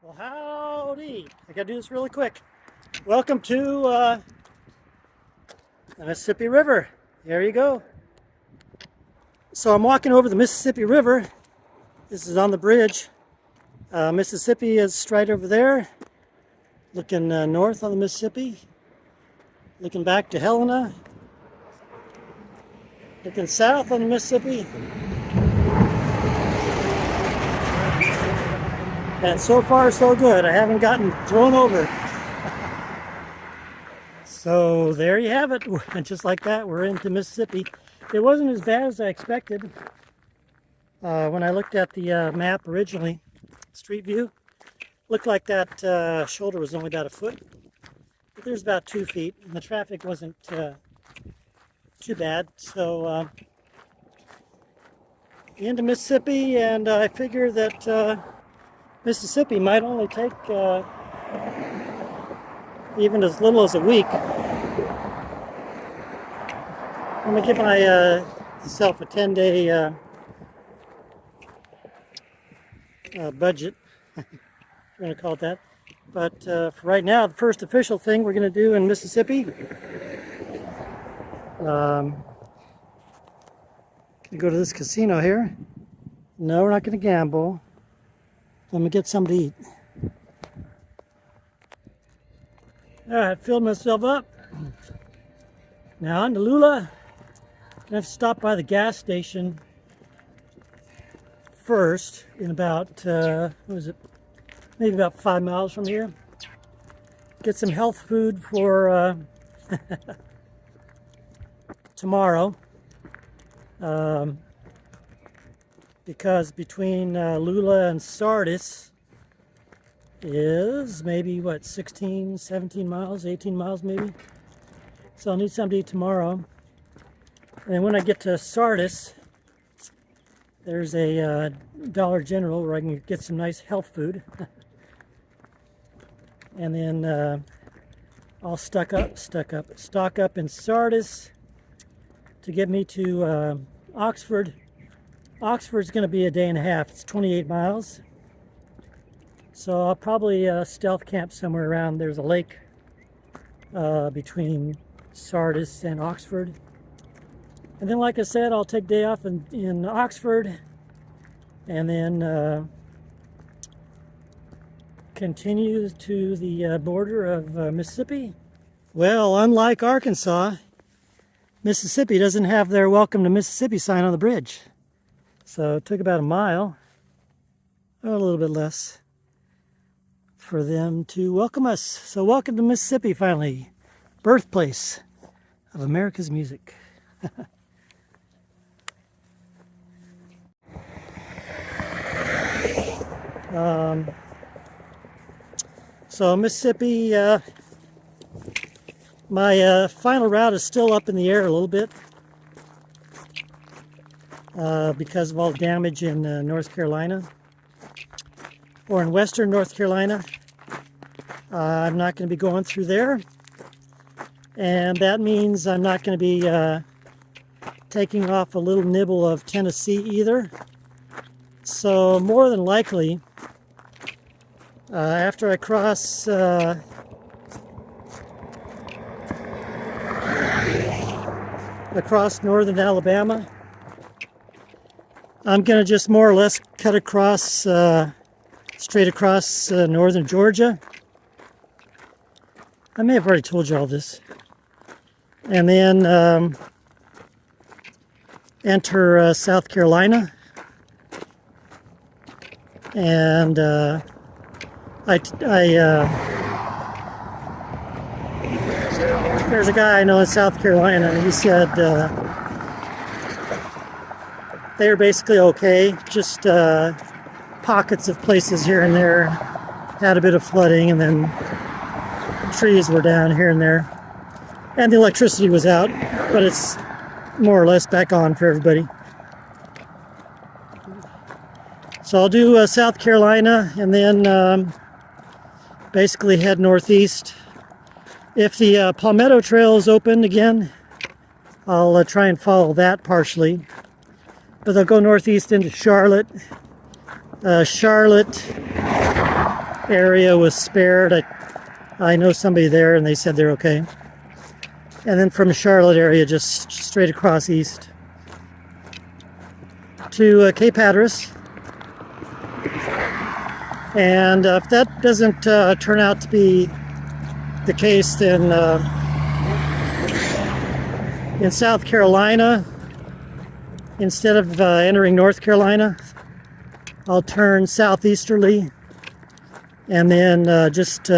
Well, howdy. I gotta do this really quick. Welcome to the Mississippi River. There you go. So I'm walking over the Mississippi River. This is on the bridge. Mississippi is right over there. Looking north on the Mississippi. Looking back to Helena. Looking south on the Mississippi. And so far, so good. I haven't gotten thrown over. So there you have it. And just like that, we're into Mississippi. It wasn't as bad as I expected. When I looked at the map originally, Street View, looked like that shoulder was only about a foot. But there's about 2 feet, and the traffic wasn't too bad. So into Mississippi, and I figure that Mississippi might only take even as little as a week. I'm going to give myself a 10-day budget, if we're going to call it that. But for right now, the first official thing we're going to do in Mississippi, going to go to this casino here. No, we're not going to gamble. I'm going to get something to eat. Alright, filled myself up. Now on to Lula. I have to stop by the gas station first in about, what is it? Maybe about 5 miles from here. Get some health food for tomorrow. Because between Lula and Sardis is maybe, what, 16, 17 miles, 18 miles maybe. So I'll need something to eat tomorrow. And then when I get to Sardis, there's a Dollar General where I can get some nice health food. And then I'll stock up in Sardis to get me to Oxford. Oxford's going to be a day and a half. It's 28 miles. So I'll probably stealth camp somewhere around. There's a lake between Sardis and Oxford. And then, like I said, I'll take a day off in Oxford and then continue to the border of Mississippi. Well, unlike Arkansas, Mississippi doesn't have their Welcome to Mississippi sign on the bridge. So it took about a mile, or a little bit less, for them to welcome us. So welcome to Mississippi, finally. Birthplace of America's music. So Mississippi, my final route is still up in the air a little bit. Because of all the damage in North Carolina, or in western North Carolina. I'm not going to be going through there, and that means I'm not going to be taking off a little nibble of Tennessee either. So more than likely, after I cross northern Alabama, I'm going to just more or less cut across, straight across northern Georgia. I may have already told you all this. And then enter South Carolina. And there's a guy I know in South Carolina, and he said they were basically okay, just pockets of places here and there had a bit of flooding, and then trees were down here and there. And the electricity was out, but it's more or less back on for everybody. So I'll do South Carolina, and then basically head northeast. If the Palmetto Trail is open again, I'll try and follow that partially. But they'll go northeast into Charlotte. Charlotte area was spared. I know somebody there, and they said they're okay. And then from Charlotte area, just straight across east to Cape Hatteras. And if that doesn't turn out to be the case, then in South Carolina, instead of entering North Carolina, I'll turn southeasterly and then just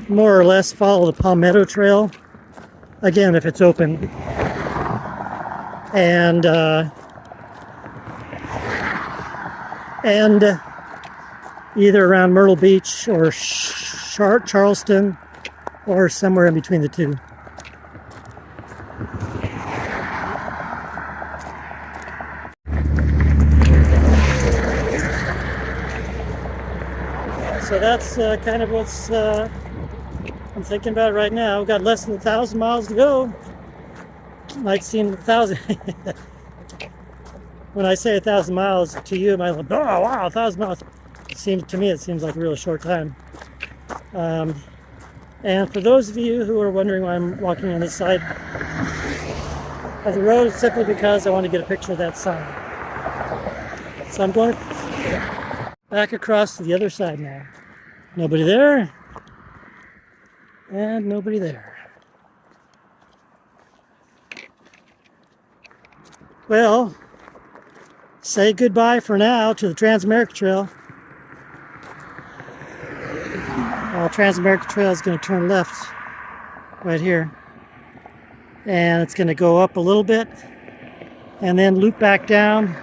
more or less follow the Palmetto Trail, again if it's open, and either around Myrtle Beach or Charleston or somewhere in between the two. So that's kind of what's I'm thinking about right now. We've got less than 1,000 miles to go. Might seem 1,000. When I say 1,000 miles to you, it might look, oh wow, 1,000 miles. To me, it seems like a really short time. And for those of you who are wondering why I'm walking on this side of the road, it's simply because I want to get a picture of that sign. So I'm going back across to the other side now. Nobody there, and nobody there. Well, say goodbye for now to the Transamerica Trail. Transamerica Trail is going to turn left right here, and it's going to go up a little bit and then loop back down,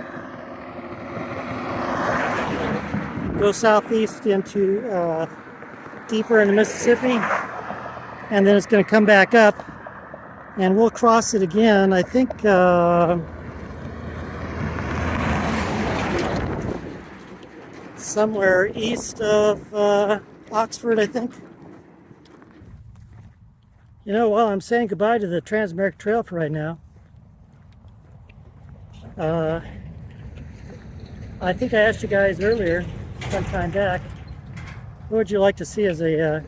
go southeast into deeper in the Mississippi, and then it's going to come back up, and we'll cross it again, I think somewhere east of Oxford, I think. You know, while I'm saying goodbye to the Transamerica Trail for right now, I think I asked you guys earlier, some time back, what would you like to see as a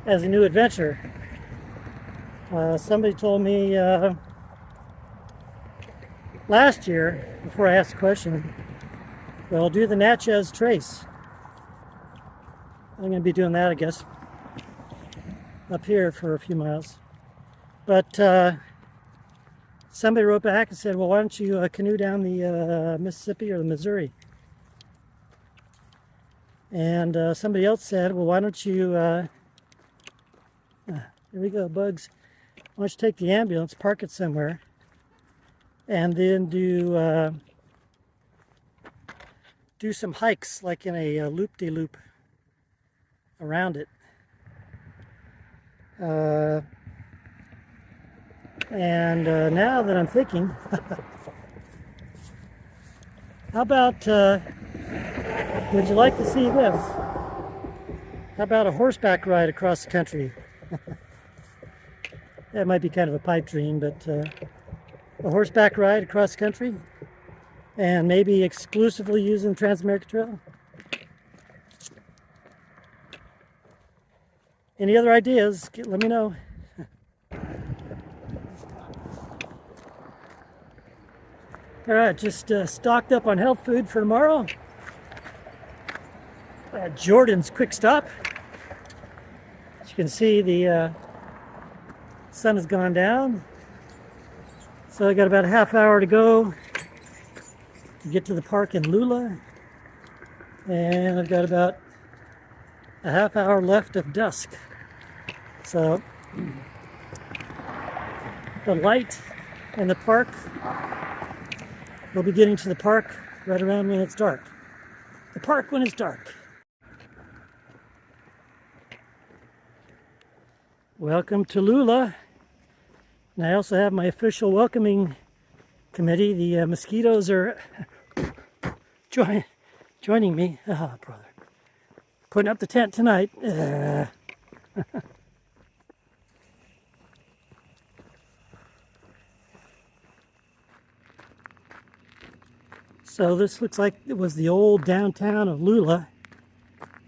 new adventure? Somebody told me last year, before I asked the question, well, do the Natchez Trace. I'm going to be doing that, I guess, up here for a few miles. But somebody wrote back and said, well, why don't you canoe down the Mississippi or the Missouri? And somebody else said, well, why don't you, here we go, bugs. Why don't you take the ambulance, park it somewhere, and then do some hikes, like in a loop-de-loop around it. Now that I'm thinking, how about, would you like to see this? How about a horseback ride across the country? That might be kind of a pipe dream, but a horseback ride across the country, and maybe exclusively using the Transamerica Trail. Any other ideas? Let me know. All right, just stocked up on health food for tomorrow. Jordan's Quick Stop. As you can see, the sun has gone down. So I got about a half hour to go to get to the park in Lula. And I've got about a half hour left of dusk. So the light in the park, we'll be getting to the park right around when it's dark. The park when it's dark. Welcome to Lula. And I also have my official welcoming committee. The mosquitoes are joining me. Oh, brother. Putting up the tent tonight. So this looks like it was the old downtown of Lula.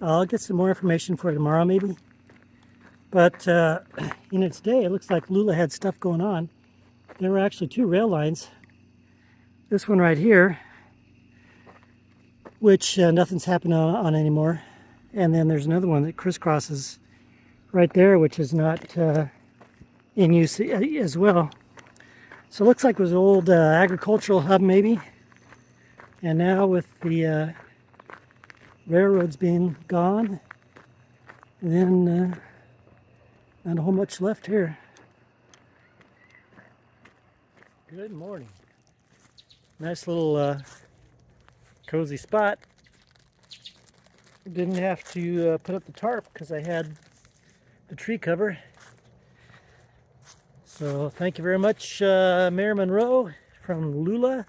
I'll get some more information for tomorrow maybe. But in its day, it looks like Lula had stuff going on. There were actually two rail lines. This one right here, which nothing's happened on anymore. And then there's another one that crisscrosses right there, which is not in use as well. So it looks like it was an old agricultural hub maybe. And now with the railroads being gone, then not a whole much left here. Good morning. Nice little cozy spot. Didn't have to put up the tarp because I had the tree cover. So thank you very much, Mayor Monroe from Lula.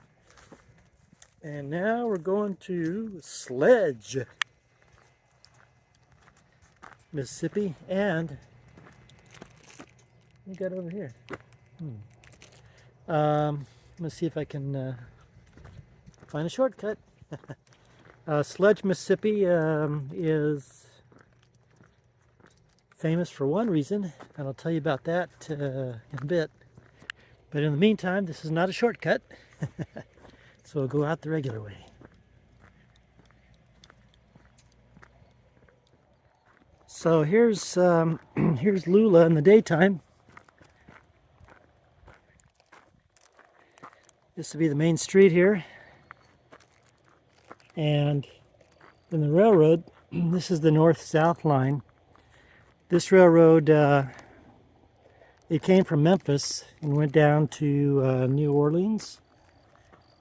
And now we're going to Sledge, Mississippi, and what we got over here? Let's see if I can find a shortcut. Sledge, Mississippi is famous for one reason, and I'll tell you about that in a bit. But in the meantime, this is not a shortcut, so we'll go out the regular way. So here's here's Lula in the daytime. This will be the main street here. And in the railroad, this is the north-south line. This railroad, it came from Memphis and went down to New Orleans.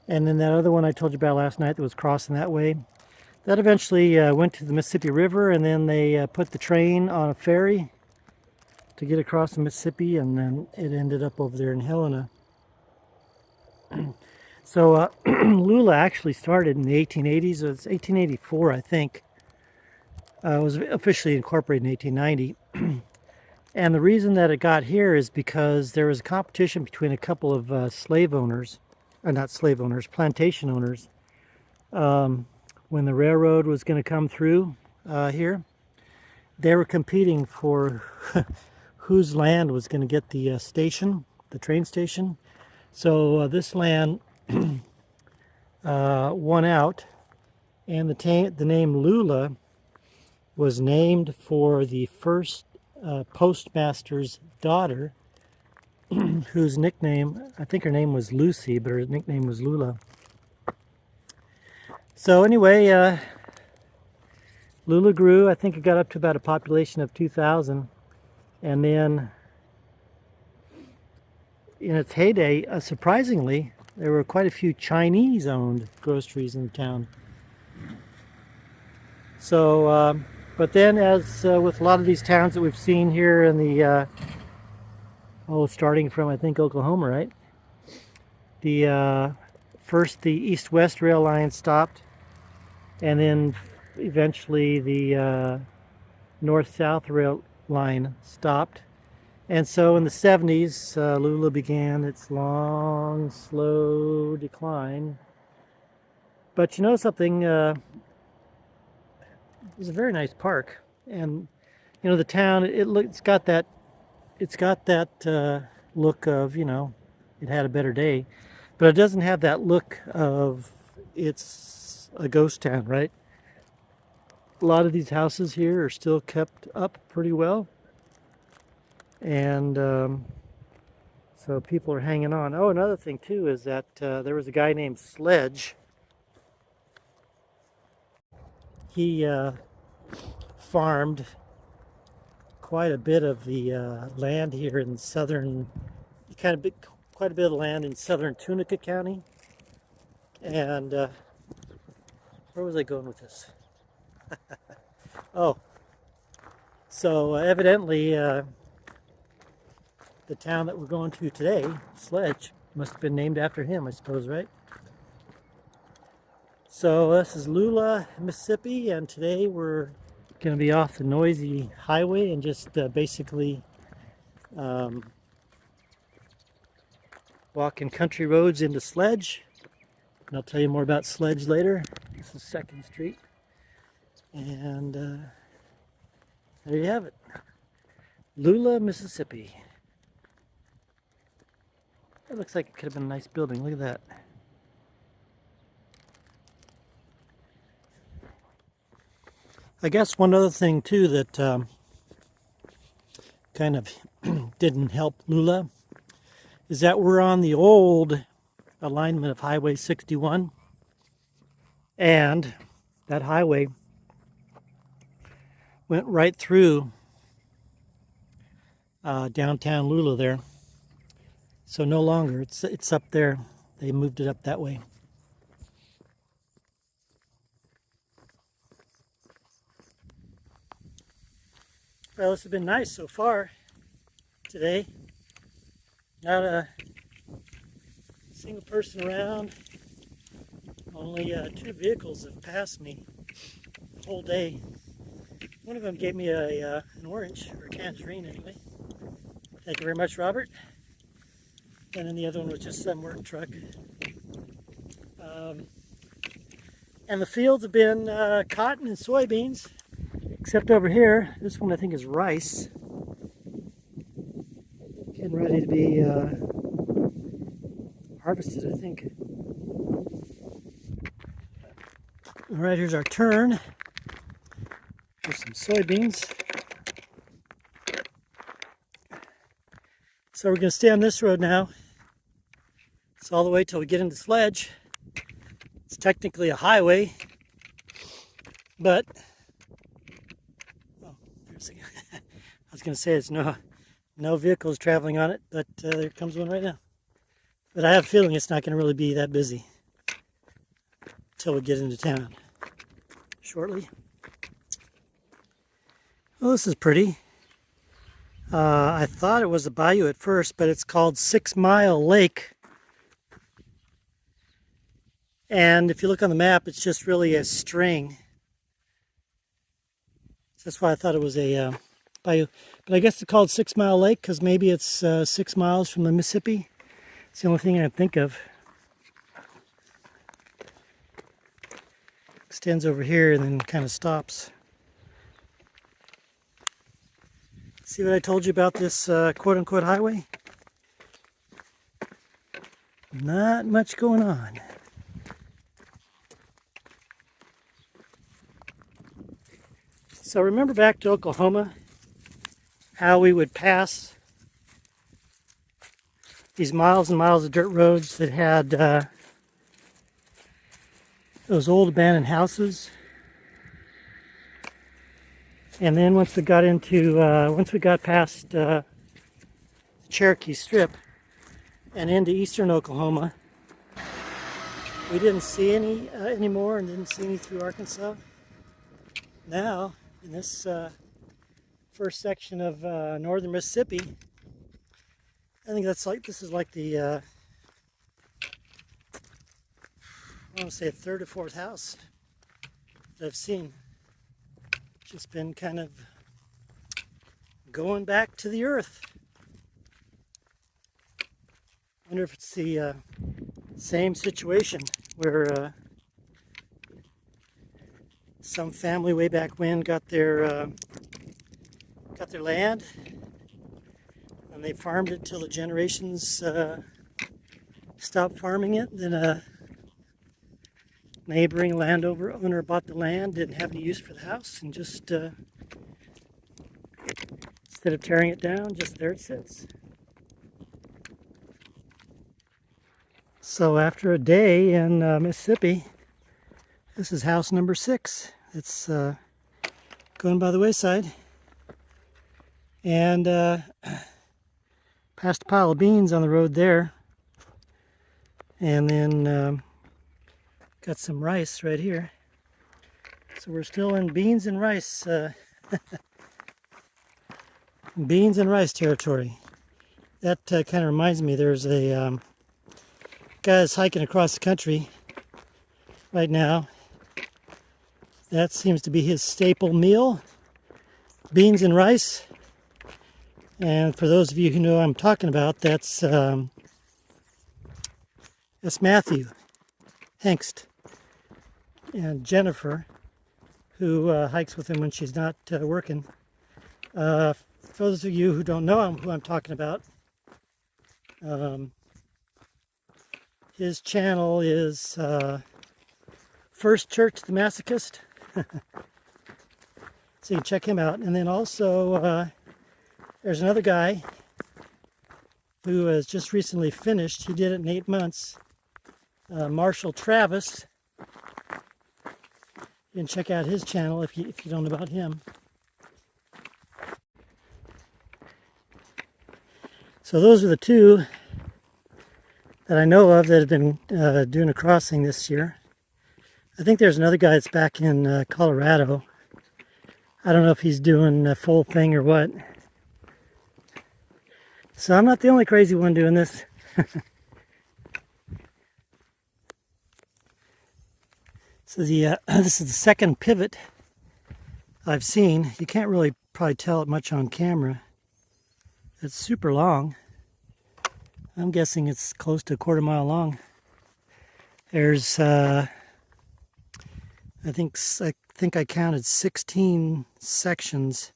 And then that other one I told you about last night that was crossing that way, that eventually went to the Mississippi River, and then they put the train on a ferry to get across the Mississippi, and then it ended up over there in Helena. So Lula actually started in the 1880s. It was 1884, I think. It was officially incorporated in 1890. And the reason that it got here is because there was a competition between a couple of slave owners, not slave owners, plantation owners. When the railroad was going to come through here, they were competing for whose land was going to get the station, the train station. So this land won out, and the name Lula was named for the first postmaster's daughter, whose nickname, I think her name was Lucy, but her nickname was Lula. So anyway, Lula grew. I think it got up to about a population of 2,000, and then in its heyday, surprisingly, there were quite a few Chinese-owned groceries in the town. So, but then, as with a lot of these towns that we've seen here in the, starting from, I think, Oklahoma, right? First the east-west rail line stopped, and then eventually the north-south rail line stopped. And so in the 70s, Lula began its long, slow decline. But you know something? It was a very nice park, and you know the town. It's got that look of, you know, it had a better day, but it doesn't have that look of it's a ghost town, right? A lot of these houses here are still kept up pretty well. And so people are hanging on. Oh, another thing too is that there was a guy named Sledge. He farmed quite a bit of the land here in southern, quite a bit of land in southern Tunica County. And where was I going with this? Oh, so evidently the town that we're going to today, Sledge, must have been named after him, I suppose, right? So this is Lula, Mississippi, and today we're going to be off the noisy highway and just basically walking country roads into Sledge. And I'll tell you more about Sledge later. This is 2nd Street. And there you have it. Lula, Mississippi. That looks like it could have been a nice building. Look at that. I guess one other thing too that kind of didn't help Lula is that we're on the old alignment of Highway 61, and that highway went right through downtown Lula there. So no longer, it's up there. They moved it up that way. Well, this has been nice so far today. Not a single person around. Only 2 vehicles have passed me the whole day. One of them gave me an orange, or a tangerine anyway. Thank you very much, Robert. And then the other one was just some work truck. And the fields have been cotton and soybeans, except over here. This one I think is rice. Getting ready to be harvested, I think. All right, here's our turn. Here's some soybeans. So we're going to stay on this road now. It's all the way till we get into Sledge. It's technically a highway, but I was going to say there's no vehicles traveling on it, but there comes one right now. But I have a feeling it's not going to really be that busy until we get into town shortly. Well, this is pretty. I thought it was a bayou at first, but it's called 6 Mile Lake. And if you look on the map, it's just really a string. That's why I thought it was a bayou. But I guess it's called 6 Mile Lake because maybe it's 6 miles from the Mississippi. It's the only thing I can think of. Extends over here and then kind of stops. See what I told you about this quote-unquote highway? Not much going on. So remember back to Oklahoma, how we would pass these miles and miles of dirt roads that had those old abandoned houses. And then once we got past the Cherokee Strip and into eastern Oklahoma, we didn't see any anymore, and didn't see any through Arkansas. Now, in this first section of northern Mississippi, I think this is like the I want to say a 3rd or 4th house that I've seen. Just been kind of going back to the earth. I wonder if it's the same situation where some family way back when got their land and they farmed it till the generations stopped farming it. Then a neighboring owner bought the land, didn't have any use for the house, and just instead of tearing it down, just there it sits. So after a day in Mississippi, this is house number 6. It's going by the wayside, and passed a pile of beans on the road there, and then got some rice right here. So we're still in beans and rice beans and rice territory. That kind of reminds me, there's a guy that's hiking across the country right now. That seems to be his staple meal, beans and rice. And for those of you who know what I'm talking about, that's Matthew. Hengst, and Jennifer, who hikes with him when she's not working. For those of you who don't know who I'm talking about, his channel is First Church the Masochist. So you can check him out. And then also there's another guy who has just recently finished. He did it in 8 months. Marshall Travis. You can check out his channel if you don't know about him. So those are the two that I know of that have been doing a crossing this year. I think there's another guy that's back in Colorado. I don't know if he's doing a full thing or what. So I'm not the only crazy one doing this. So this is the second pivot I've seen. You can't really probably tell it much on camera. It's super long. I'm guessing it's close to a quarter mile long. There's I think I counted 16 sections.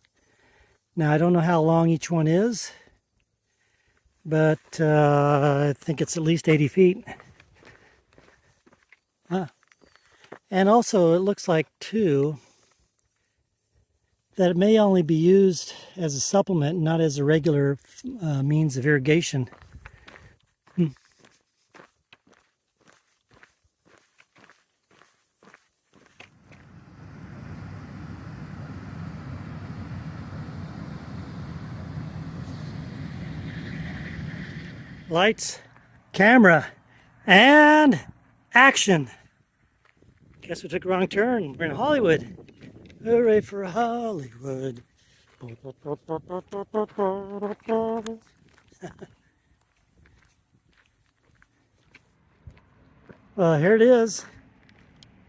Now I don't know how long each one is, but I think it's at least 80 feet. And also it looks like too that it may only be used as a supplement, not as a regular means of irrigation. Lights, camera, and action. Guess we took a wrong turn. We're in Hollywood. Hooray for Hollywood. Well, here it is.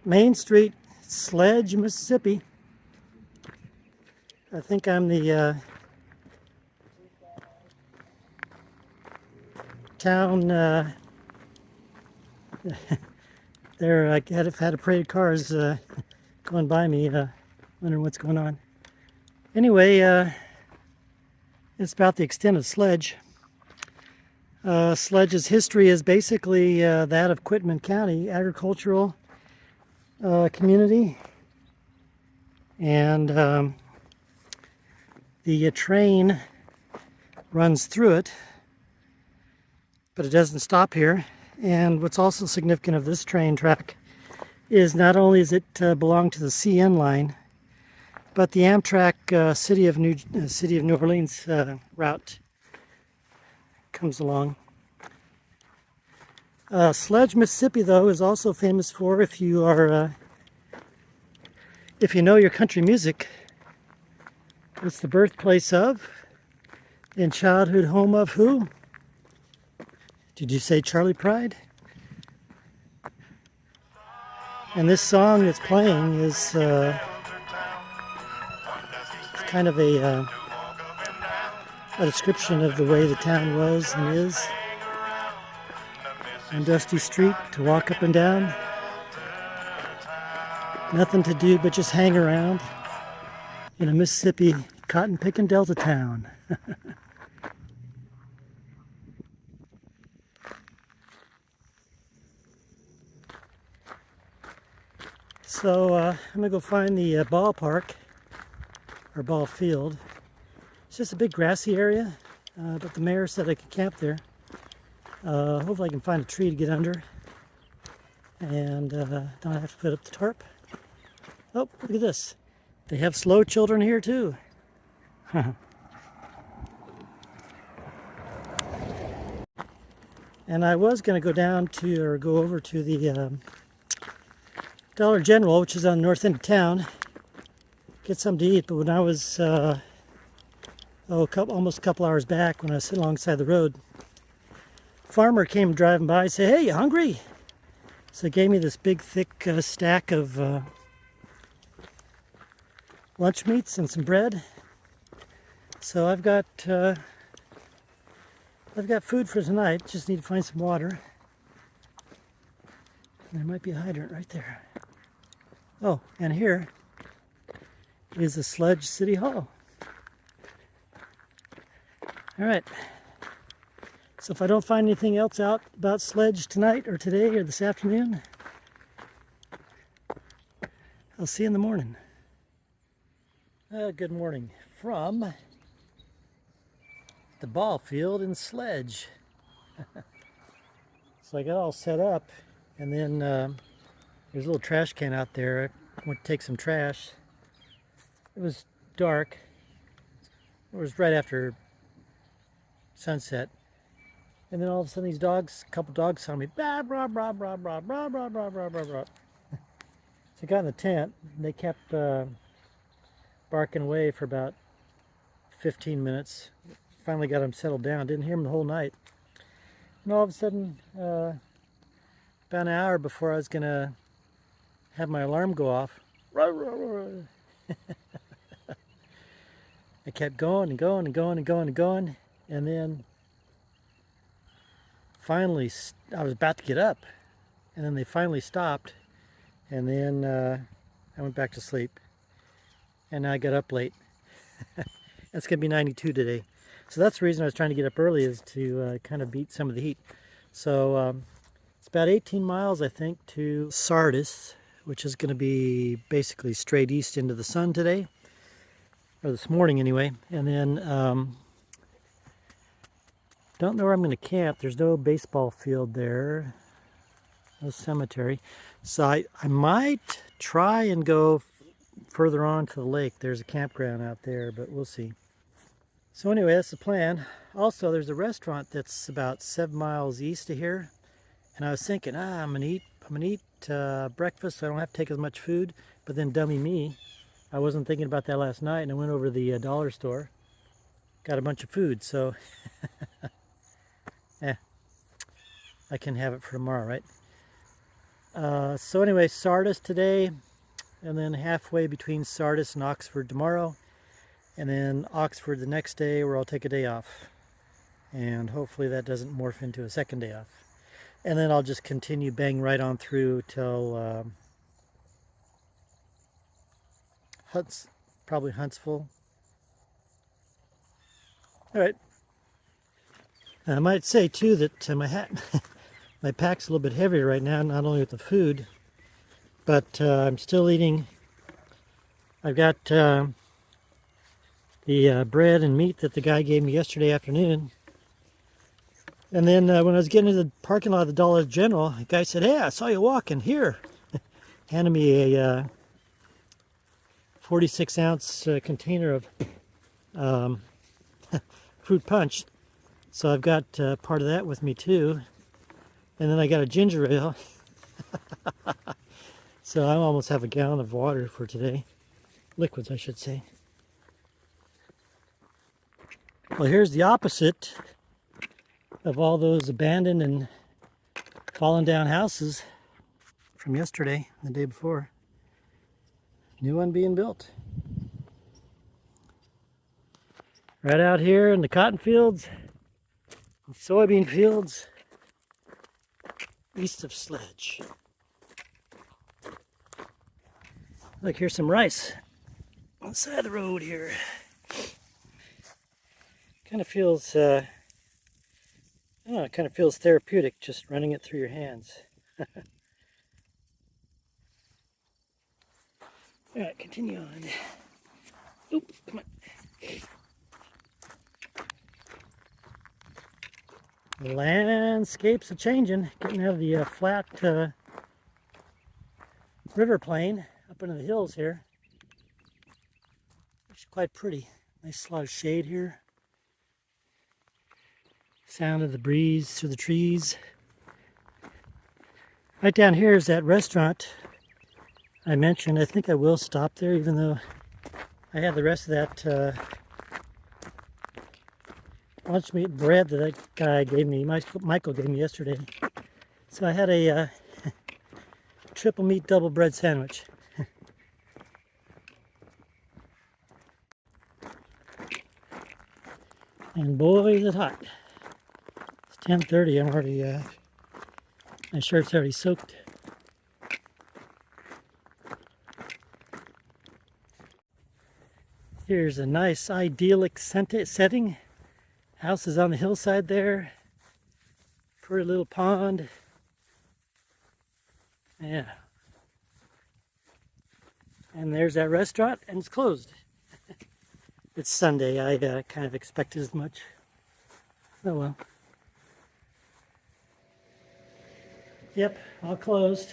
Main Street, Sledge, Mississippi. I think I'm the town there. I had a parade of cars going by me, wondering what's going on. Anyway, it's about the extent of Sledge. Sledge's history is basically that of Quitman County, agricultural community, and the train runs through it, but it doesn't stop here. And what's also significant of this train track is not only does it belong to the CN line, but the Amtrak City of New Orleans route comes along. Sledge, Mississippi, though, is also famous for, if you know your country music, it's the birthplace of and childhood home of who? Did you say Charlie Pride? And this song that's playing is kind of a description of the way the town was and is. On Dusty Street to walk up and down. Nothing to do but just hang around in a Mississippi cotton picking Delta town. So I'm gonna go find the ballpark or ball field. It's just a big grassy area, but the mayor said I could camp there. Hopefully I can find a tree to get under and don't have to put up the tarp. Oh, look at this. They have slow children here too. And I was going to go down to, or go over to the Dollar General, which is on the north end of town, get something to eat. But when I was almost a couple hours back, when I was sitting alongside the road, farmer came driving by and said, "Hey, you hungry?" So he gave me this big thick stack of lunch meats and some bread. So I've got food for tonight. Just need to find some water. There might be a hydrant right there. Oh, and here is the Sledge City Hall. All right. So if I don't find anything else out about Sledge tonight or today or this afternoon, I'll see you in the morning. Good morning from the ball field in Sledge. So I got all set up, and then there's a little trash can out there. I went to take some trash. It was dark. It was right after sunset. And then all of a sudden these dogs, a couple dogs saw me. Blah, blah, blah, blah, blah, blah, blah, blah, blah, blah, blah. So I got in the tent, and they kept barking away for about 15 minutes. Finally got them settled down. Didn't hear them the whole night. And all of a sudden, about an hour before I was going to have my alarm go off, I kept going and going and going and going and going. And then finally, I was about to get up. And then they finally stopped. And then I went back to sleep. And now I got up late. It's going to be 92 today. So that's the reason I was trying to get up early, is to kind of beat some of the heat. So it's about 18 miles, I think, to Sardis, which is going to be basically straight east into the sun today, or this morning anyway. And then don't know where I'm going to camp. There's no baseball field there, no cemetery. So I might try and go further on to the lake. There's a campground out there, but we'll see. So anyway, that's the plan. Also, there's a restaurant that's about 7 miles east of here, and I was thinking, I'm gonna eat breakfast, so I don't have to take as much food. But then, dummy me, I wasn't thinking about that last night, and I went over to the dollar store, got a bunch of food. So, I can have it for tomorrow, right? So anyway, Sardis today, and then halfway between Sardis and Oxford tomorrow. And then Oxford the next day, where I'll take a day off. And hopefully that doesn't morph into a second day off. And then I'll just continue bang right on through till probably Huntsville. All right. I might say too that my pack's a little bit heavier right now, not only with the food, but I'm still eating. I've got the bread and meat that the guy gave me yesterday afternoon. And then when I was getting to the parking lot of the Dollar General, the guy said, "Hey, I saw you walking here." Handed me a 46-ounce container of fruit punch. So I've got part of that with me too. And then I got a ginger ale. So I almost have a gallon of water for today. Liquids, I should say. Well, here's the opposite of all those abandoned and fallen down houses from yesterday, the day before. New one being built. Right out here in the cotton fields, soybean fields, east of Sledge. Look, here's some rice on the side of the road here. Kind of feels, I don't know, it kind of feels therapeutic just running it through your hands. All right, continue on. Oop, come on. The landscapes are changing, getting out of the flat river plain up into the hills here. It's quite pretty. Nice lot of shade here. Sound of the breeze through the trees. Right down here is that restaurant I mentioned. I think I will stop there, even though I had the rest of that lunch meat bread that guy gave me, Michael gave me yesterday. So I had a triple meat double bread sandwich. And boy, is it hot. It's 10:30. I'm already, my shirt's already soaked. Here's a nice idyllic setting. House is on the hillside there. Pretty little pond. Yeah. And there's that restaurant, and it's closed. It's Sunday. I kind of expected as much. Oh well. Yep, all closed.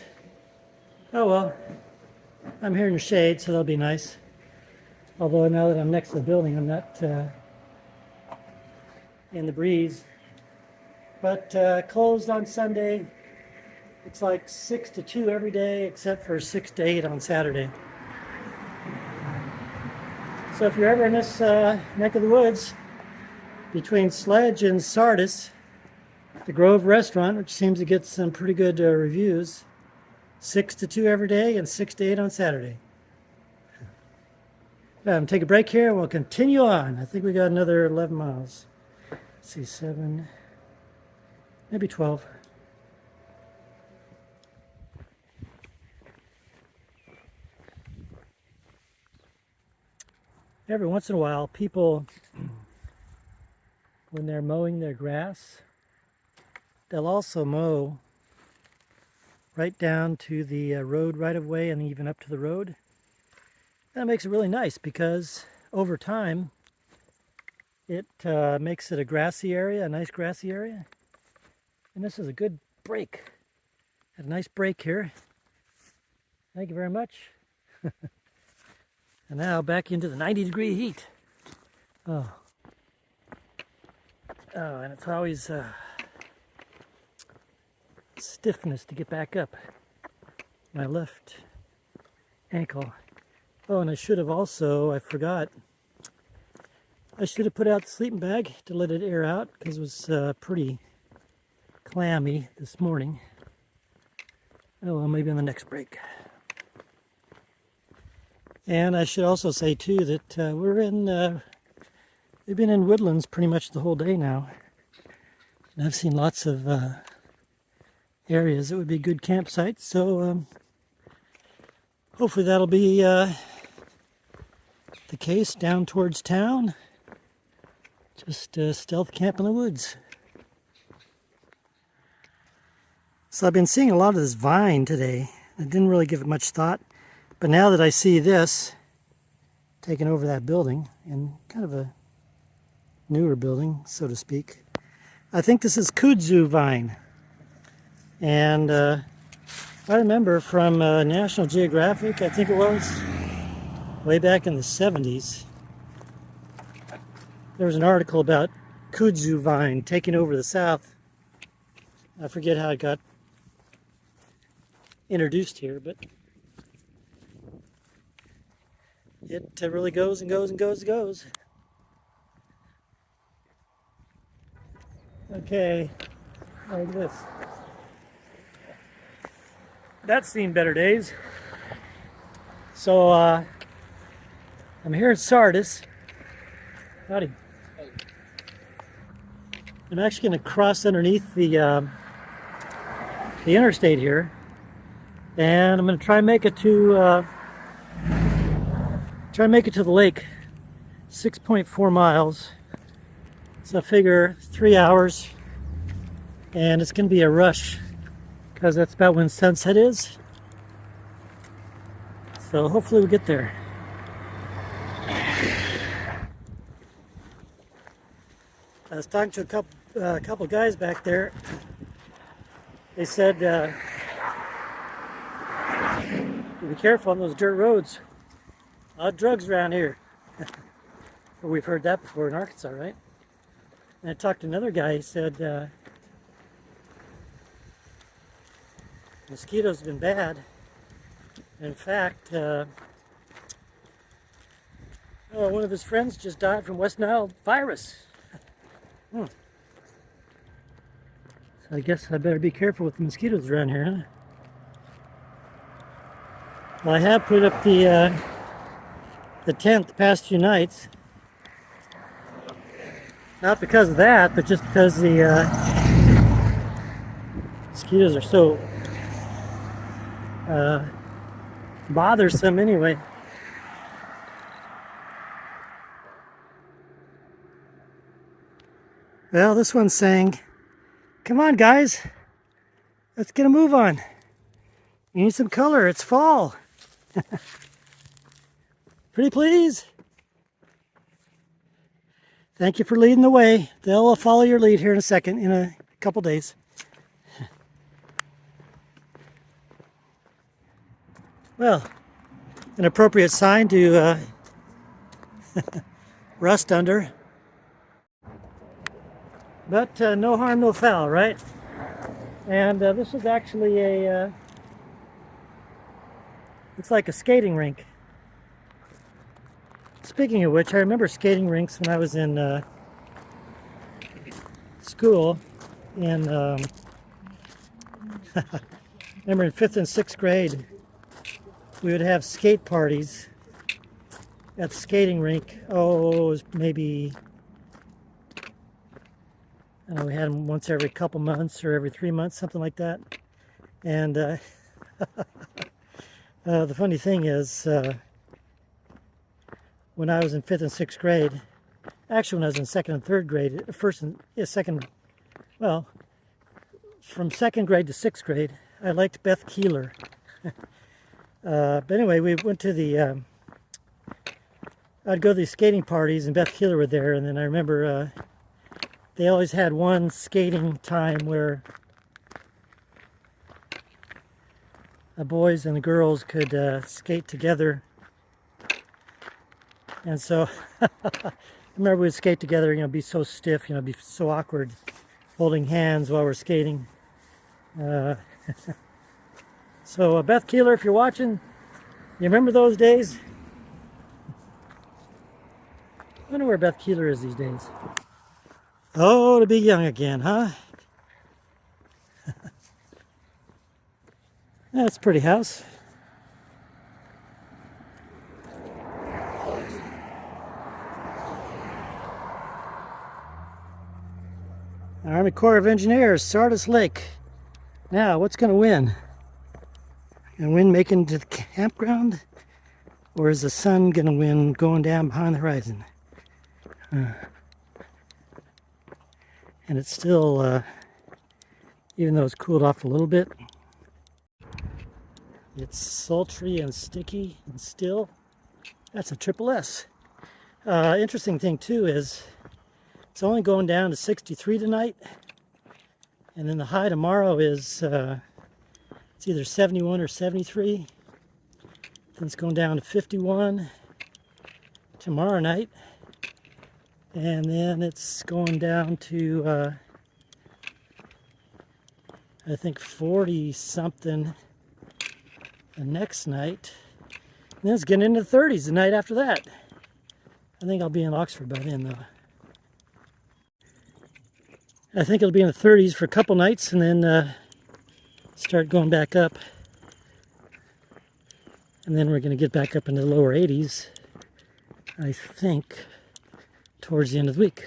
Oh well. I'm here in the shade, so that'll be nice. Although now that I'm next to the building, I'm not in the breeze. But closed on Sunday. It's like 6 to 2 every day, except for 6 to 8 on Saturday. So if you're ever in this neck of the woods, between Sledge and Sardis, the Grove restaurant, which seems to get some pretty good reviews, 6 to 2 every day and 6 to 8 on Saturday. Take a break here and we'll continue on. I think we got another 11 miles. Let's see, 7, maybe 12. Every once in a while, people, when they're mowing their grass, they'll also mow right down to the road right of way and even up to the road. That makes it really nice because over time it makes it a grassy area, a nice grassy area. And this is a good break. Had a nice break here. Thank you very much. And now back into the 90-degree heat. Oh, and it's always stiffness to get back up. My left ankle. Oh, and I should have also, I forgot, I should have put out the sleeping bag to let it air out because it was pretty clammy this morning. Oh, well, maybe on the next break. And I should also say too that we've been in woodlands pretty much the whole day now. And I've seen lots of areas that would be good campsites, so hopefully that'll be the case down towards town. Just stealth camp in the woods. So I've been seeing a lot of this vine today. I didn't really give it much thought, but now that I see this taking over that building, and kind of a newer building, so to speak, I think this is kudzu vine. And I remember from National Geographic, I think it was, way back in the 70s, there was an article about kudzu vine taking over the South. I forget how it got introduced here, but it really goes and goes and goes and goes. Okay, like this. That's seen better days. So I'm here at Sardis. Howdy. I'm actually going to cross underneath the interstate here, and I'm going to try and make it to the lake. 6.4 miles. So I figure 3 hours, and it's going to be a rush because that's about when sunset is. So hopefully we'll get there. I was talking to a couple guys back there. They said, be careful on those dirt roads. A lot of drugs around here. Well, we've heard that before in Arkansas, right? And I talked to another guy. He said mosquitoes have been bad. In fact, one of his friends just died from West Nile virus. So I guess I better be careful with the mosquitoes around here, huh? Well, I have put up the tent the past few nights. Not because of that, but just because the mosquitoes are so bothersome anyway. Well, this one's saying, come on guys, let's get a move on. You need some color, it's fall. Pretty please. Thank you for leading the way. They'll follow your lead here in a second, in a couple days. Well, an appropriate sign to rust under. But no harm, no foul, right? And this is actually a, it's like a skating rink. Speaking of which, I remember skating rinks when I was in school. Remember in 5th and 6th grade, we would have skate parties at the skating rink. Oh, it was maybe, I don't know, we had them once every couple months or every 3 months, something like that. And the funny thing is, when I was in 5th and 6th grade, actually when I was in 2nd and 3rd grade, well, from 2nd grade to 6th grade, I liked Beth Keeler. But anyway, we went to the, I'd go to these skating parties and Beth Keeler were there, and then I remember they always had one skating time where the boys and the girls could skate together. And so, I remember we'd skate together, you know, be so stiff, you know, be so awkward, holding hands while we're skating. So, Beth Keeler, if you're watching, you remember those days? I wonder where Beth Keeler is these days. Oh, to be young again, huh? That's a pretty house. Army Corps of Engineers, Sardis Lake. Now, what's going to win? Going to win making it to the campground? Or is the sun going to win going down behind the horizon? And it's still, even though it's cooled off a little bit, it's sultry and sticky and still. That's a triple S. Interesting thing too is it's only going down to 63 tonight, and then the high tomorrow is it's either 71 or 73. Then it's going down to 51 tomorrow night, and then it's going down to I think 40 something the next night, and then it's getting into the 30s the night after that. I think I'll be in Oxford by then though. I think it'll be in the 30s for a couple nights and then start going back up. And then we're going to get back up into the lower 80s, I think, towards the end of the week.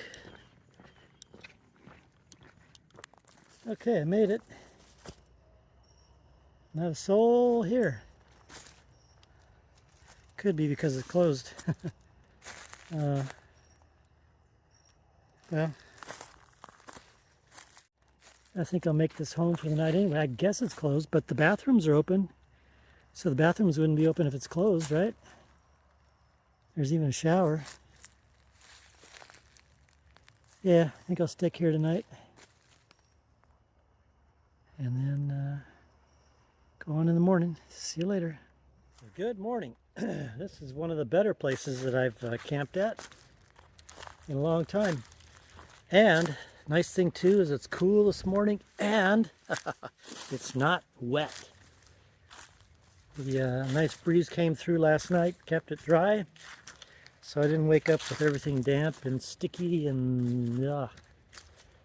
Okay, I made it. Not a soul here. Could be because it's closed. Well, I think I'll make this home for the night anyway. I guess it's closed, but the bathrooms are open. So the bathrooms wouldn't be open if it's closed, right? There's even a shower. Yeah, I think I'll stick here tonight. And then go on in the morning. See you later. Good morning. This is one of the better places that I've camped at in a long time. And nice thing too is it's cool this morning and it's not wet. The nice breeze came through last night, kept it dry, so I didn't wake up with everything damp and sticky and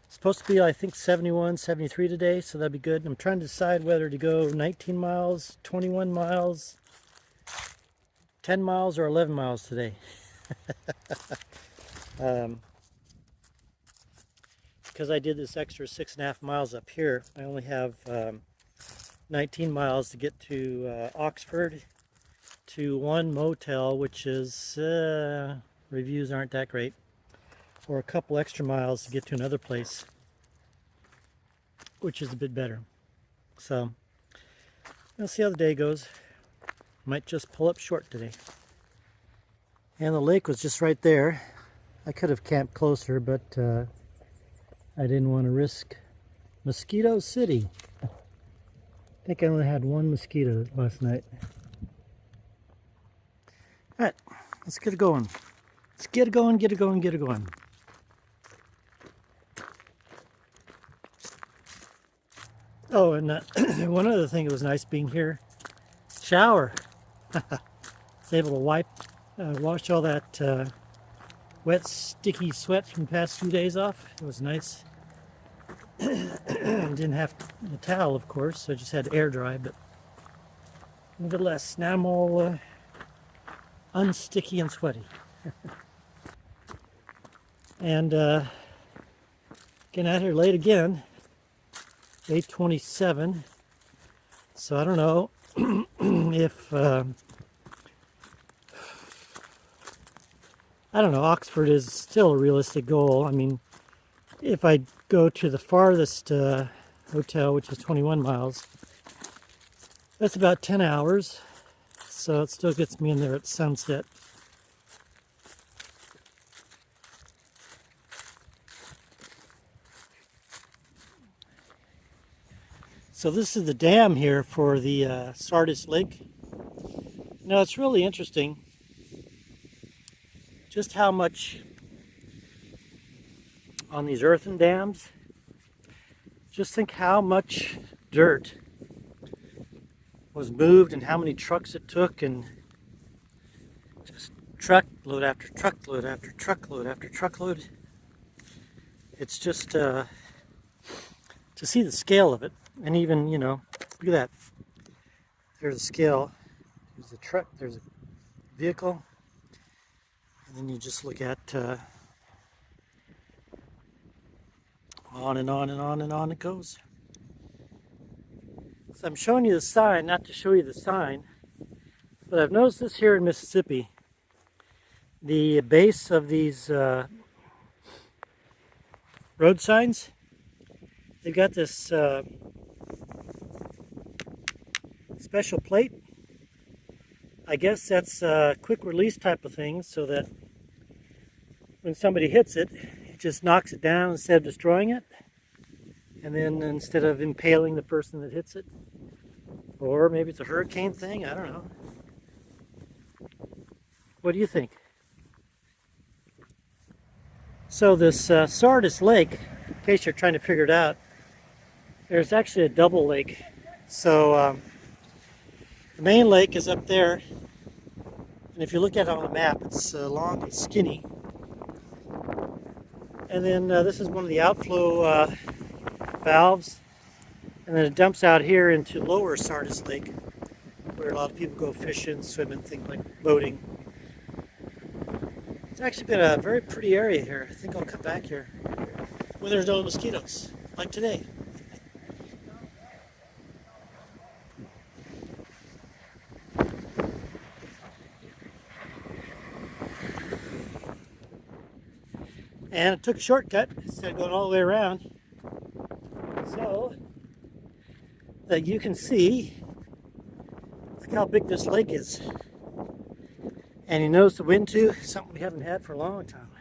It's supposed to be, I think, 71, 73 today, so that'd be good. I'm trying to decide whether to go 19 miles, 21 miles, 10 miles, or 11 miles today. Because I did this extra 6.5 miles up here, I only have 19 miles to get to Oxford, to one motel, which is, reviews aren't that great. for a couple extra miles to get to another place, which is a bit better. So we'll see how the day goes. Might just pull up short today. And the lake was just right there. I could have camped closer, but I didn't want to risk Mosquito City. I think I only had one mosquito last night. All right, let's get it going. Let's get it going, get it going, get it going. Oh, and one other thing that was nice being here, shower. I was able to wash all that wet, sticky sweat from the past few days off. It was nice. Didn't have a towel, of course, so I just had to air dry, but nevertheless, now I'm all unsticky and sweaty. And getting out here late again, 8:27. So I don't know if I don't know, Oxford is still a realistic goal. I mean, if I go to the farthest hotel, which is 21 miles, that's about 10 hours. So it still gets me in there at sunset. So this is the dam here for the Sardis Lake. Now it's really interesting just how much on these earthen dams, just think how much dirt was moved and how many trucks it took, and just truckload after truckload after truckload after truckload. It's just to see the scale of it, and even, you know, look at that. There's a scale, there's a truck, there's a vehicle, and then you just look at on and on and on and on it goes. So I'm showing you the sign, not to show you the sign, but I've noticed this here in Mississippi. The base of these road signs, they've got this special plate. I guess that's a quick release type of thing, so that when somebody hits it, it just knocks it down instead of destroying it. And then instead of impaling the person that hits it, or maybe it's a hurricane thing, I don't know. What do you think? So this Sardis Lake, in case you're trying to figure it out, there's actually a double lake. So the main lake is up there, and if you look at it on the map, it's long and skinny. And then this is one of the outflow valves, and then it dumps out here into lower Sardis Lake, where a lot of people go fishing, swimming, things like boating. It's actually been a very pretty area here. I think I'll come back here when there's no mosquitoes, like today. And it took a shortcut instead of going all the way around, so that you can see, look how big this lake is. And you notice the wind too, something we haven't had for a long time.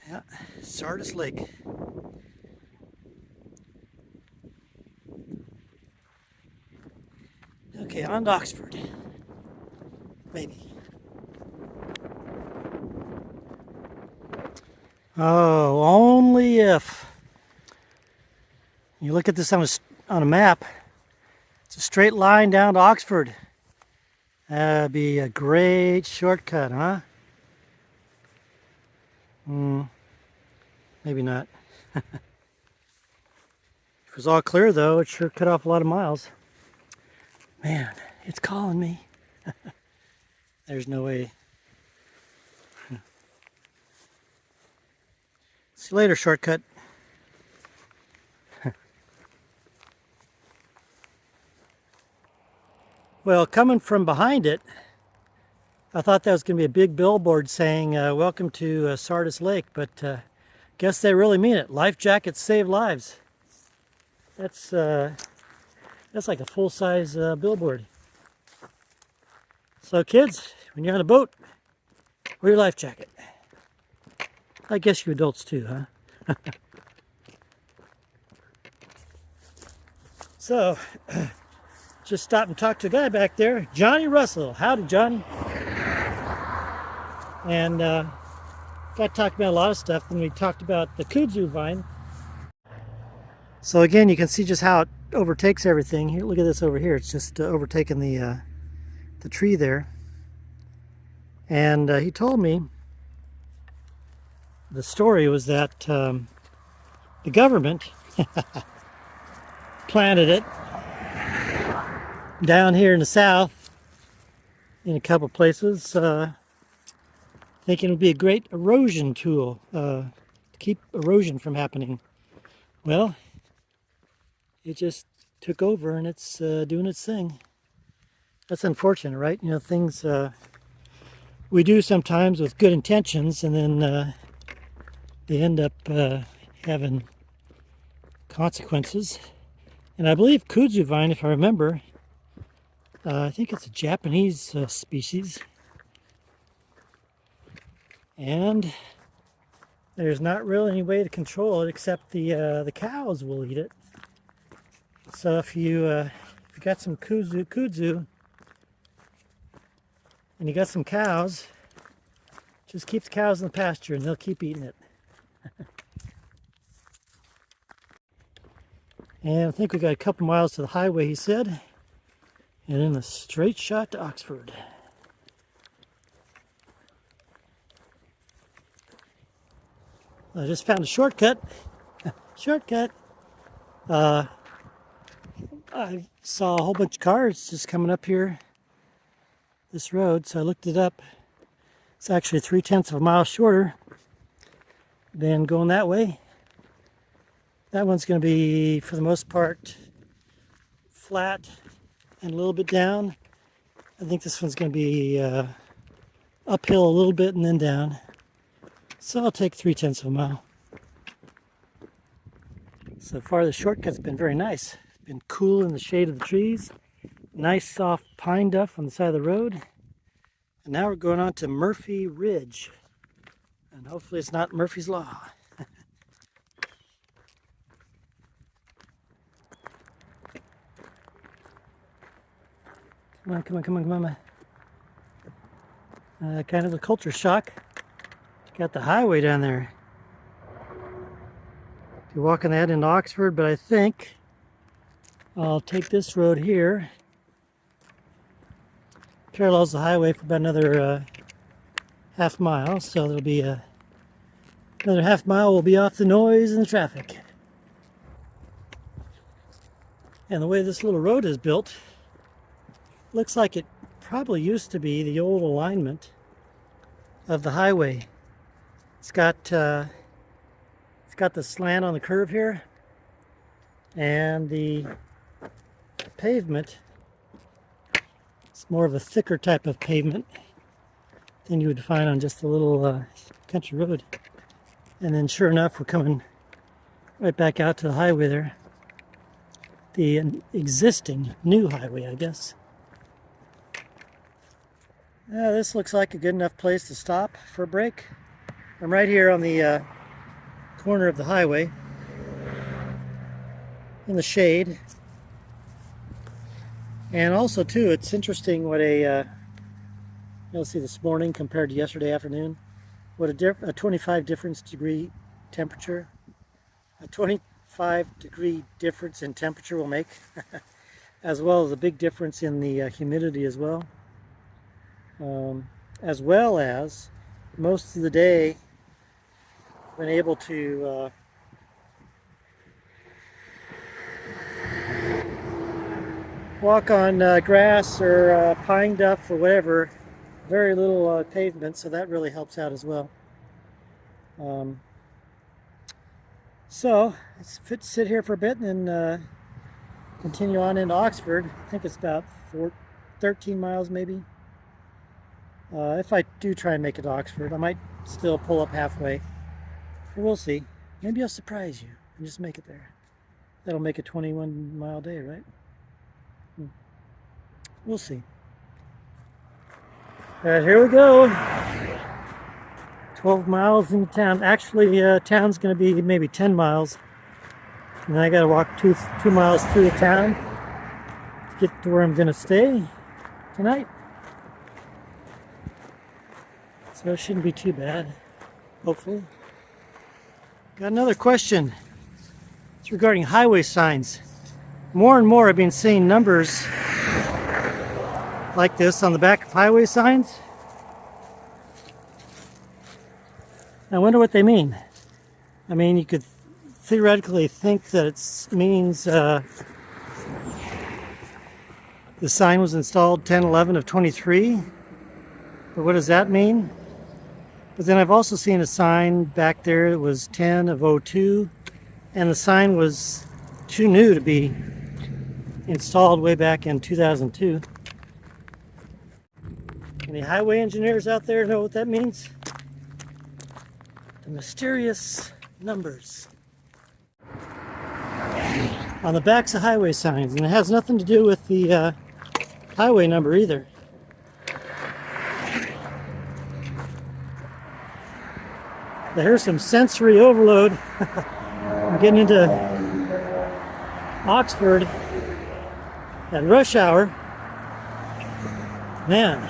Yeah, Sardis Lake. Okay, on to Oxford. Maybe. Oh, only if you look at this on a map, it's a straight line down to Oxford. That'd be a great shortcut, huh? Maybe not. If it was all clear though, it sure cut off a lot of miles. Man, it's calling me. There's no way. See you later, shortcut. Well, coming from behind it, I thought that was going to be a big billboard saying, welcome to Sardis Lake, but guess they really mean it. Life jackets save lives. That's like a full-size billboard. So kids, when you're on a boat, wear your life jacket. I guess you adults too, huh? So, just stopped and talked to a guy back there, Johnny Russell. Howdy, Johnny. And got talked about a lot of stuff. Then we talked about the kudzu vine. So again, you can see just how it overtakes everything. Here, look at this over here. It's just overtaken the tree there. And he told me the story was that the government planted it down here in the south in a couple places, thinking it would be a great erosion tool to keep erosion from happening. Well, it just took over and it's doing its thing. That's unfortunate, right? You know, things we do sometimes with good intentions, and then they end up having consequences. And I believe kudzu vine, if I remember, I think it's a Japanese species. And there's not really any way to control it except the cows will eat it. So if you got some kudzu and you got some cows, just keep the cows in the pasture and they'll keep eating it. And I think we got a couple miles to the highway, he said, and then a straight shot to Oxford. I just found a shortcut. Shortcut. I saw a whole bunch of cars just coming up here this road, so I looked it up. It's actually 3/10 of a mile shorter than going that way. That one's going to be, for the most part, flat and a little bit down. I think this one's going to be uphill a little bit and then down. So I'll take 3/10 of a mile. So far the shortcut's been very nice. Been cool in the shade of the trees. Nice soft pine duff on the side of the road. And now we're going on to Murphy Ridge. And hopefully it's not Murphy's Law. Come on. Kind of a culture shock. Got the highway down there. You're walking that into Oxford, but I think I'll take this road here. Parallels the highway for about another half mile, so there'll be another half mile. We'll be off the noise and the traffic. And the way this little road is built, looks like it probably used to be the old alignment of the highway. It's got the slant on the curve here, and the pavement, it's more of a thicker type of pavement than you would find on just a little country road. And then sure enough, we're coming right back out to the highway there. The existing new highway, I guess. This looks like a good enough place to stop for a break. I'm right here on the corner of the highway in the shade. And also too, it's interesting what you'll see this morning compared to yesterday afternoon, what a 25 degree temperature, a 25-degree difference in temperature will make, as well as a big difference in the humidity as well. As well as most of the day been able to walk on grass or pine duff or whatever, very little pavement, so that really helps out as well. So let's sit here for a bit and then continue on into Oxford. I think it's about 13 miles maybe. If I do try and make it to Oxford, I might still pull up halfway. We'll see. Maybe I'll surprise you and just make it there. That'll make a 21-mile day, right? We'll see. All right, here we go. 12 miles into town. Actually, town's going to be maybe 10 miles. And then I got to walk two miles through the town to get to where I'm going to stay tonight. So it shouldn't be too bad, hopefully. Got another question. It's regarding highway signs. More and more I've been seeing numbers like this on the back of highway signs. I wonder what they mean. I mean, you could theoretically think that it means the sign was installed 10/11 of 23. But what does that mean? But then I've also seen a sign back there that was 10 of 02, and the sign was too new to be installed way back in 2002. Any highway engineers out there know what that means? The mysterious numbers on the backs of highway signs, and it has nothing to do with the highway number either. There's some sensory overload. I'm getting into Oxford at rush hour. Man,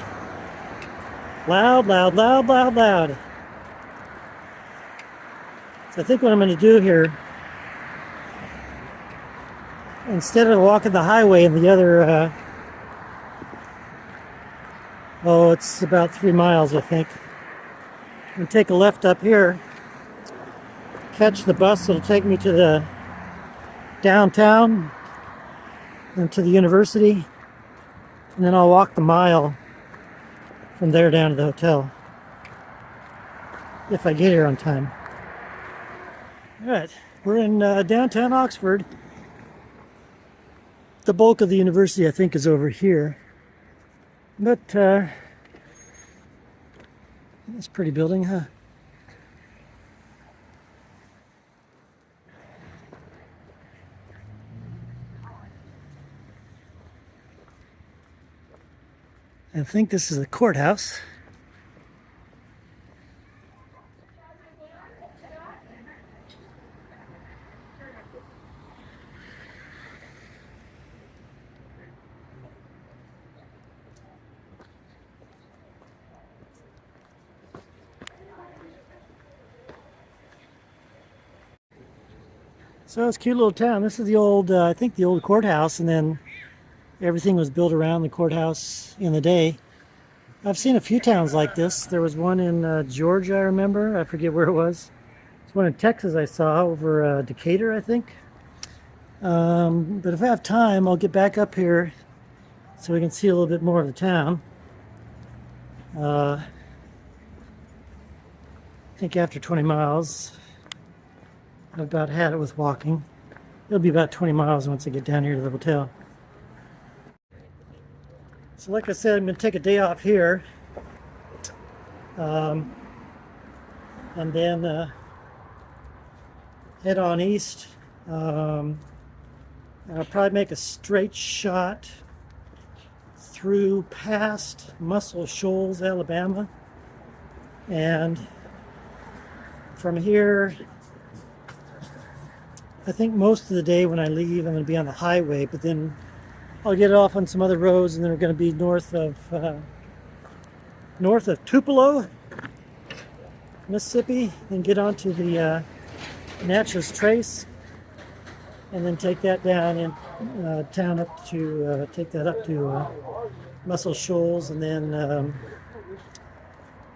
loud, loud, loud, loud, loud. So I think what I'm going to do here, instead of walking the highway and the other, it's about 3 miles, I think. I'm going to take a left up here, catch the bus that'll take me to the downtown and to the university, and then I'll walk the mile from there down to the hotel, if I get here on time. All right, we're in downtown Oxford. The bulk of the university, I think, is over here. But that's a pretty building, huh? I think this is the courthouse. So it's a cute little town. This is the old, I think the old courthouse, and then everything was built around the courthouse in the day. I've seen a few towns like this. There was one in Georgia, I remember. I forget where it was. There's one in Texas I saw over Decatur, I think. But if I have time, I'll get back up here so we can see a little bit more of the town. I think after 20 miles, I've about had it with walking. It'll be about 20 miles once I get down here to the hotel. So like I said, I'm going to take a day off here. And then head on east. And I'll probably make a straight shot through past Muscle Shoals, Alabama. And from here, I think most of the day when I leave, I'm going to be on the highway, but then I'll get off on some other roads, and then we're going to be north of Tupelo, Mississippi, and get onto the Natchez Trace, and then take that down in town up to take that up to Muscle Shoals, and then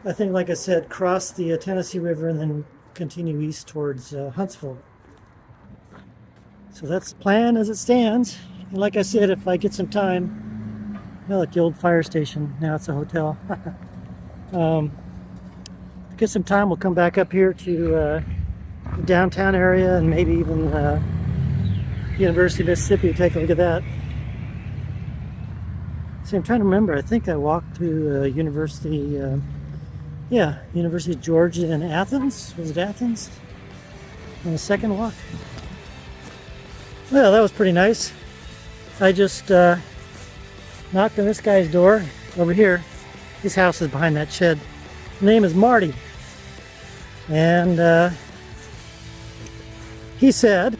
I think, like I said, cross the Tennessee River and then continue east towards Huntsville. So that's the plan as it stands. And like I said, if I get some time, like the old fire station, now it's a hotel. Get some time, we'll come back up here to the downtown area and maybe even University of Mississippi to take a look at that. See, I'm trying to remember. I think I walked to University, University of Georgia in Athens. Was it Athens? On the second walk. Well, that was pretty nice. I just knocked on this guy's door over here. His house is behind that shed. His name is Marty. And he said,